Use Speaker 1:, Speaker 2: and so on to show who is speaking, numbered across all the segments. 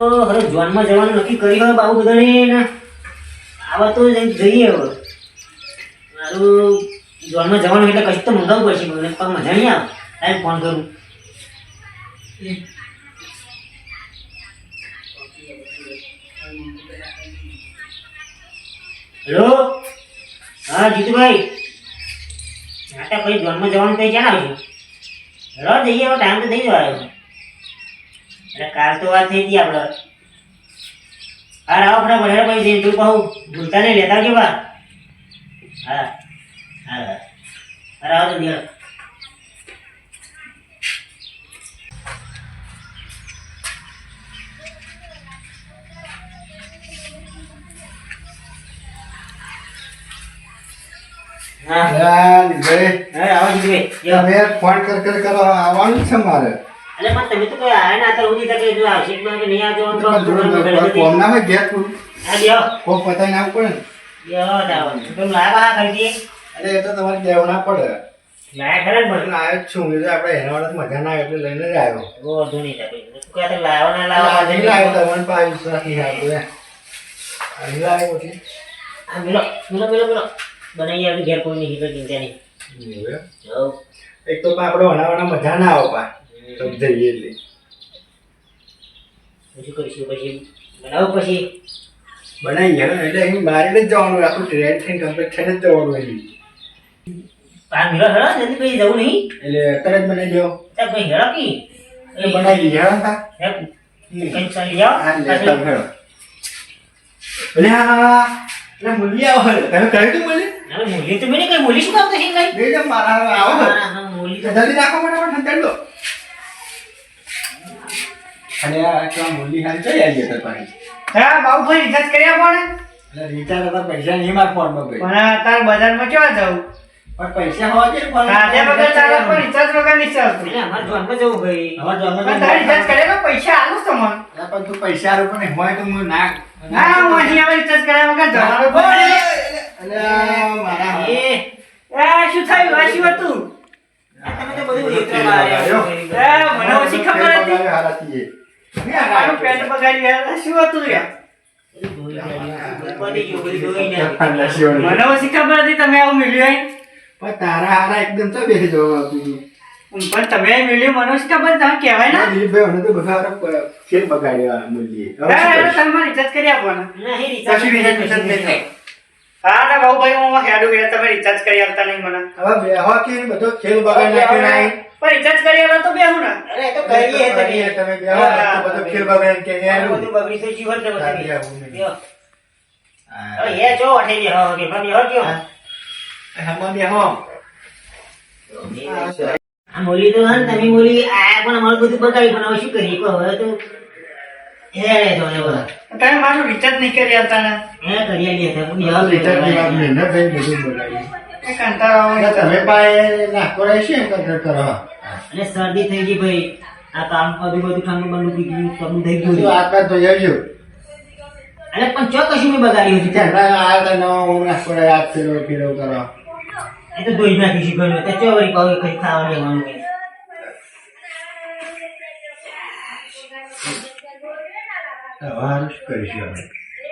Speaker 1: હવે જોનમાં જવાનું નક્કી કર્યું હોય બાબુ બધાને ને આવા તો જઈએ હવે મારું જોનમાં જવાનું એટલે કશું તો મંગાવવું પડશે મને પણ મજા નહીં આવે તારે ફોન કરું હેલો હા જીતુભાઈ નાટા ભાઈ જોનમાં જવાનું કઈ ક્યાં આવશું હેલો જઈએ હવે ટાઈમ તો થઈ જવા આવ્યો એટલે કાલ તો વાત થઈ હતી આપણે હા રાવ આપણા ભણેલા ભાઈ જઈને તું કહું ભૂલતા નહીં લેતા આવજો બા હા હા અરે આવો તો દિયર
Speaker 2: ફોન કર કરો આવવાનું છે મારે
Speaker 1: અરે પણ તમે તો કોઈ આયા ના તો ઉડી તકે જો આવશે કે નહીં આવજો તો
Speaker 2: કોમનામાં ગેટ
Speaker 1: હા લ્યો
Speaker 2: કો પતાઈ ના પડે
Speaker 1: લ્યો દાવ તો લાવા કરતી
Speaker 2: અરે એ તો તમારે કહેવું ના પડે
Speaker 1: લાયા ખરા ને
Speaker 2: હું આવ્યો જ છું એટલે આપણે એના વાળા મજા ના આવે એટલે લઈને જ આવ્યો
Speaker 1: ઓ ધૂની તકે તું કહે તો લાવો ના લાવો
Speaker 2: નહીં લાવ્યો તમને પાસે વિશ્વાસ નહીં આવ્યો અહીં લાવ્યો છે
Speaker 1: આ મિલો બનાવી આવી ઘેર કોઈ નહીં તો ચિંતા નહીં હો
Speaker 2: એક તો આપણે વણાવવાના મજા ના આવે પા તો જઈએ એટલે
Speaker 1: પછી કરીશું પછી બનાવો પછી
Speaker 2: બનાવી ગયા એટલે અહીં મારીને જ જવાનું આખું ટ્રેન થઈને કમ્પ્લીટ થઈને જ જવાનું અહીં
Speaker 1: આ મિલો હેડો જલ્દી પછી જવું નહીં
Speaker 2: એટલે અત્યારે જ બનાવી દો
Speaker 1: ચાલ ભાઈ હેડો કી
Speaker 2: એ બનાવી દીધી હા
Speaker 1: હે કંઈ ચાલી જાઓ
Speaker 2: આ લે ચાલ હેડો એટલે હા એટલે મૂલ્ય આવો તમે કહ્યું તું મૂલ્ય
Speaker 1: હવે મૂલી તો મને કઈ મૂલી શું કામ થશે કઈ
Speaker 2: નહીં તો મારા આવો
Speaker 1: હા મૂલી તો
Speaker 2: જલ્દી નાખો મને ઠંડ દો અને આ કેવા મૂલ્ય હાલ ચઈ આવી જતા પાણી
Speaker 3: હા બાબુભાઈ રિચાર્જ કરી આપો ને
Speaker 2: એટલે રિચાર્જ હતા પૈસા નહીં માર ફોનમાં ભાઈ
Speaker 3: પણ અત્યારે બજારમાં કેવા જવું
Speaker 2: પણ પૈસા હોવા જોઈએ પણ
Speaker 3: રાતે વગર ચાલે પણ રિચાર્જ વગર નહીં ચાલતું
Speaker 1: એટલે અમાર જોનમાં જવું ભાઈ
Speaker 2: હવે જો અમે
Speaker 3: પણ તારે રિચાર્જ કર્યા તો પૈસા આલું તો મને
Speaker 2: પણ તું પૈસા રૂપ ને હોય તો હું નાખ
Speaker 3: ના હું અહીં હવે રિચાર્જ કર્યા વગર જવાનું પણ
Speaker 2: અલે મારા
Speaker 3: એ શું થયું આ શું હતું
Speaker 1: તમે તો બધું વિચિત્ર માર્યો
Speaker 3: મને ઓછી ખબર હતી
Speaker 2: હારાતી
Speaker 3: મારું પેટ બગાડી ગયા શું હતું યાર
Speaker 1: બધી જો બધી જોઈ ને
Speaker 3: મને ઓછી ખબર હતી તમે આવું મળ્યું
Speaker 2: પણ તારા હારા એકદમ તો બેસી જવા તું
Speaker 3: પણ તમે મળ્યું મને ઓછી ખબર તમે કહેવાય ને
Speaker 2: દિલીપભાઈ મને તો બધા ફેર બગાડ્યા મૂલ્ય
Speaker 3: તમે રિચાર્જ કરી આપો ને
Speaker 1: નહીં
Speaker 2: કશું રિચાર્જ નહીં થાય.
Speaker 3: હા ના બાબુભાઈ હું હેડું ગયા તમે રિચાર્જ કરી આપતા નહીં મને
Speaker 2: હવે બેહવા કે બધો ખેલ બગાડ નાખ્યો નહીં
Speaker 3: પણ રિચાર્જ કરી આપો તો બેહું ને
Speaker 1: અરે તો કરીએ
Speaker 2: કરીએ તમે બેહવા તો બધો ખેલ બગાડ કે યાર
Speaker 1: બધું બગડી તો જીવન તો
Speaker 2: હા,
Speaker 1: બગડી
Speaker 2: બેહવું નહીં.
Speaker 1: લ્યો. હવે એ જો અઠે જે હો કે ભાઈ હો ગયો
Speaker 2: હમણાં બેહો
Speaker 1: આ મોલી તો હન તમે મોલી આ પણ અમારું બધું બગાડી પણ હવે શું કરીએ કહો હવે તો હે તો ને બોલા
Speaker 3: તમે મારું રિચાર્જ નહીં કરી આપતા ને
Speaker 1: હે કરીએ લે તો પણ
Speaker 2: રિચાર્જ ની વાત
Speaker 1: હવે
Speaker 2: મહેનત થઈ બધું બગાડ્યું
Speaker 3: એ કંટાળો આવે
Speaker 2: એટલે તમે પાસે નાખો રહેશે એમ કદર કરો
Speaker 1: અને શરદી થઈ ગઈ ભાઈ આ કામ બધું ઠંડુ બંધુ પી ગયું બધું થઈ
Speaker 2: તો
Speaker 1: ગયું
Speaker 2: આટલા તો આવજો
Speaker 1: અરે પણ ચો કશું મેં બગાડ્યું છે
Speaker 2: ત્યાં આ તો નવા હું નાખો રહે આ ફેરવ ફેરવ કરો
Speaker 1: એ તો ધોઈ નાખી છે ઘણું તો ચો વળી કહું કઈ ખાવા લેવાનું કે
Speaker 2: હવે શું કરીશું અમે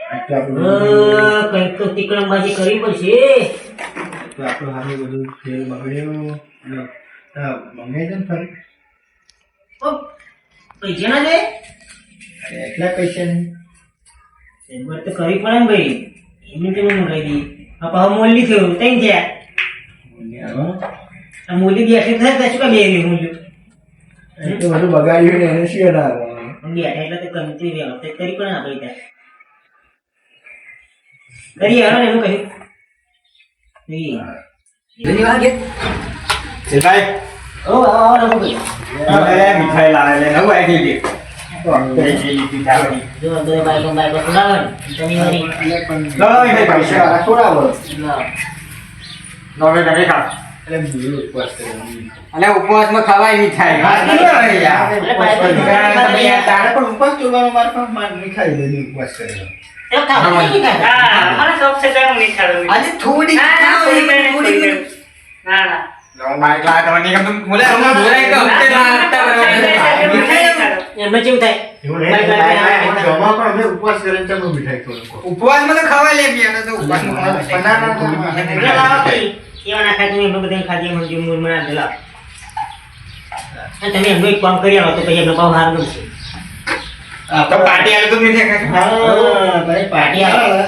Speaker 2: આટલું આપણું
Speaker 1: કંઈક તો તીકડમબાજી કરવી પડશે
Speaker 2: તો આપણું સારું બધું ફેર બગડ્યું મંગાઈ દે ને ફરી
Speaker 1: ઓ પૈસા ના દે
Speaker 2: એટલા પૈસા નહીં
Speaker 1: એમાં તો કરવી પડે ને ભાઈ એમની તો મંગાવી દી આ પાવ મોલી થયું તઈ ગયા
Speaker 2: હવે
Speaker 1: આ મોલી બેઠી થાય તો શું કા બે રહ્યું મોલ્યું
Speaker 2: એ તો બધું બગાડ્યું ને એને શું ના
Speaker 1: પણ બેઠા એટલે તો ગમતી વ્યવસ્થિત કરી પણ આપણે ત્યાં કરીએ હાલો ને એનું કહ્યું
Speaker 2: ભાઈ
Speaker 1: ઓ આવો ભાઈ
Speaker 2: મીઠાઈ લાવે નવું આવી ગઈ
Speaker 1: જો બે બાઈકો સુનાવન તમે વળી
Speaker 2: પૈસા છોડાવો
Speaker 1: નવે નવે ખા
Speaker 4: અને ઉપવાસમાં ખવાય મીઠાઈ
Speaker 2: તારે પણ ઉપવાસ તોડવાનો મારે પણ મીઠાઈ લઈને ઉપવાસ કર્યો
Speaker 1: એ ખાવા નહીં ખાતા
Speaker 3: હા મારા શોખ છે તો હું નહીં ખાડું
Speaker 4: આજે થોડી
Speaker 3: ના ના થોડી ના ના
Speaker 4: માઇક લા તો નહીં કમ બોલે બોલે તો હપ્તે ના હપ્તા
Speaker 3: મીઠાઈ
Speaker 1: એમને કેવું થાય
Speaker 2: એવું નહીં, મને જમવા પણ અમે ઉપવાસ કરીને તમે મીઠાઈ ખવડાવો.
Speaker 4: ઉપવાસમાં તો ખવાય લે બી તો ઉપવાસમાં ખવાય.
Speaker 2: પણ ના, ના,
Speaker 1: એમને લાવો કે એવા ના ખાય તમે એમને બધાને ખાધી એમને જેમ મૂળ મને આપેલા. અને તમે એમનું એક કામ કરી આવો તો પછી એમને બહુ સારું ગમશે.
Speaker 4: તો પાર્ટી આલે તો મીઠાઈ ખાય.
Speaker 2: હા, ભાઈ પાર્ટી આવે.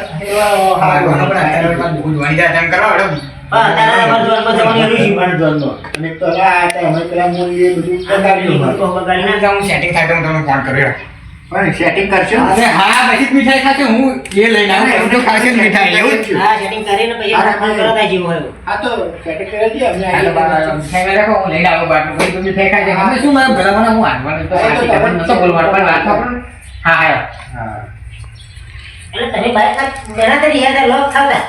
Speaker 4: આપણે અત્યારે બહુ જોવાની જાય એમ કરવા હેડો.
Speaker 1: હા, તારા અમારા જોરમાં જવાની એનું
Speaker 2: જીવન જન્મ. અને તો આ તો અમે પેલા મૂળીએ બધું બગાડ્યું મારું.
Speaker 1: તો બગાડી ના
Speaker 4: ના હું સેટિંગ થાય તો હું તમને ફોન કર્યો.
Speaker 2: પણ setting કરશો?
Speaker 4: અરે હા પછી જ મીઠાઈ ખાશે હું એ લઈને આવું હું તો ખાશે જ મીઠાઈ એવું જ.
Speaker 1: હા, setting કરીને પછી
Speaker 2: અરે,
Speaker 1: ફોન કરો તાય જેવું હોય.
Speaker 2: હા તો setting કરી દઈએ અમે
Speaker 4: હાલો બાબા, મીઠાઈ રાખો હું લઈને આવું બાટલું પછી તો મીઠાઈ ખાશે. અમે શું મારા ભલામણ હું હાલવાનું તો પાર્ટી કરવાનું નતો બોલવાનું પણ વાત આપણને હા હા
Speaker 2: હા.
Speaker 1: એટલે તમે બાઈક બેના તરી યાર લોક ખાવતા.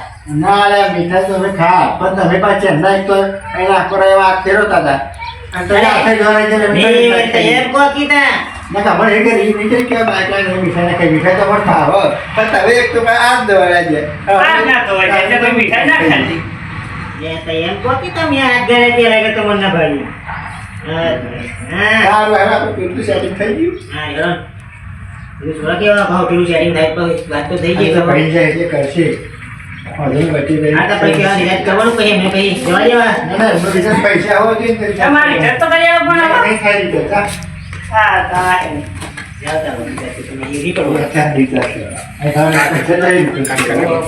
Speaker 2: ના રે મીઠાઈ તો અમે ખા પણ તમે પાછા ચેન્નાઈ તો એના પર એવા ફેરવતા હતા અને તો આખે જોડે જે
Speaker 1: નહીં તો એમ કો કીધા.
Speaker 2: ના ખબર એ કે ઈ મીઠાઈ કે બાટલા ને મીઠાઈ ના કઈ મીઠાઈ તો પણ ખાવ પણ તમે એક તો આ જ દવાડા છે
Speaker 3: આ ના તો હોય એટલે કોઈ મીઠાઈ ના ખાધી.
Speaker 1: એ તો એમ કો કીધા મેં આ ઘરે તે લાગે તો મને ના ભાઈ. હા
Speaker 2: સારું હવે આપણે કેટલું setting થઈ ગયું
Speaker 1: હા યાર. એ થોડા કેવા ભાવ પેલું સેટિંગ થાય તો વાત તો થઈ ગઈ
Speaker 2: આ તો
Speaker 1: ખબર.
Speaker 2: પડી જાય એટલે કરશે હજુ બચી ગઈ
Speaker 1: આ તો પછી કેવા રિલેટ કરવાનું પછી એમને પછી જવા દેવા.
Speaker 2: ના ના એમાં બીજા પૈસા હોય કે
Speaker 3: તમારી ઇજ્જત તો કરી આવો પણ હવે.
Speaker 2: નહીં ખાઈ લીધો કા
Speaker 3: હા તારે.
Speaker 1: જાઓ તાર પછી તમે એવી કરો.
Speaker 2: અત્યારે દીકરા છે અહીં ખાવા પૈસા લઈ લીધો